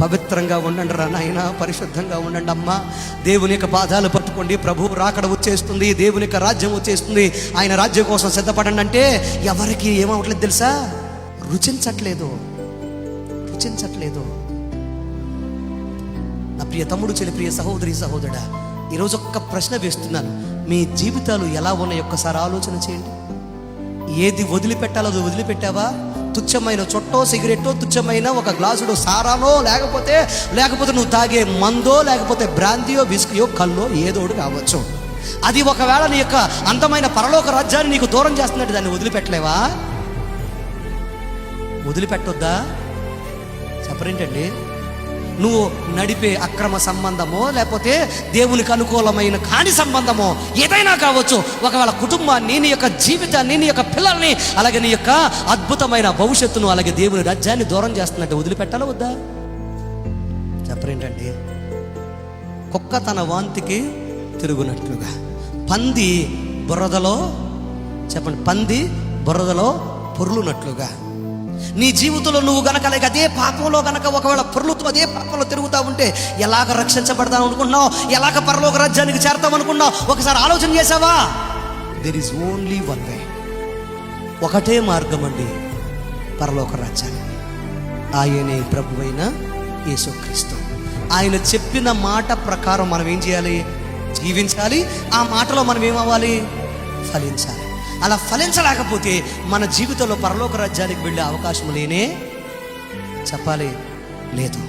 పవిత్రంగా ఉండండి రా నాయనా, పరిశుద్ధంగా ఉండండి అమ్మా. దేవుని యొక్క పాదాలు పట్టుకోండి. ప్రభువు రాకడ వచ్చేస్తుంది, దేవుని యొక్క రాజ్యం వచ్చేస్తుంది, ఆయన రాజ్యం కోసం సిద్ధపడండి అంటే ఎవరికి ఏమవట్లేదు తెలుసా? రుచించట్లేదు. నా ప్రియ తమ్ముడు, చెల్లి, ప్రియ సహోదరి, సహోదరుడా, ఈరోజు ఒక్క ప్రశ్న వేస్తున్నాను. మీ జీవితాలు ఎలా ఉన్నాయి ఒక్కసారి ఆలోచన చేయండి. ఏది వదిలిపెట్టాలో అది వదిలిపెట్టావా? తుచ్చమైన చొట్టో, సిగరెట్టో, తుచ్చమైన ఒక గ్లాసులో సారానో, లేకపోతే నువ్వు తాగే మందో, లేకపోతే బ్రాంతియో, విస్కీయో, కల్లో ఏదోడు కావచ్చు. అది ఒకవేళ నీ యొక్క అందమైన పరలోక రాజ్యాన్ని నీకు దూరం చేస్తున్నట్టు దాన్ని వదిలిపెట్టలేవా? వదిలిపెట్టొద్దా? చెప్పరేంటండి? నువ్వు నడిపే అక్రమ సంబంధమో, లేకపోతే దేవునికి అనుకూలమైన కాని సంబంధమో ఏదైనా కావచ్చు, ఒకవేళ కుటుంబాన్ని, నీ యొక్క జీవితాన్ని, నీ యొక్క పిల్లల్ని, అలాగే నీ యొక్క అద్భుతమైన భవిష్యత్తును, అలాగే దేవుని రాజ్యాన్ని దూరం చేస్తున్నట్టు వదిలిపెట్టాలా వద్దా? చెప్పరేంటండి? కుక్క తన వాంతికి తిరుగునట్లుగా, పంది బురదలో, చెప్పండి, పంది బురదలో పొర్లునట్లుగా నీ జీవితంలో నువ్వు గనక అలాగే అదే పాపంలో గనక ఒకవేళ పొర్లుతూ అదే పాపంలో తిరుగుతూ ఉంటే ఎలాగ రక్షించబడతావు అనుకున్నావు? ఎలాగ పరలోక రాజ్యానికి చేరతావు అనుకున్నావు? ఒకసారి ఆలోచన చేసావా? There is only one way. ఒకటే మార్గం అండి పరలోక రాజ్యానికి. ఆయనే ప్రభువైన యేసుక్రీస్తు. ఆయన చెప్పిన మాట ప్రకారం మనం ఏం చేయాలి? జీవించాలి. ఆ మాటలో మనం ఏమవ్వాలి? ఫలించాలి. అలా ఫలించలేకపోతే మన జీవితంలో పరలోక రాజ్యానికి వెళ్ళే అవకాశం లేనే చెప్పాలి లేదు.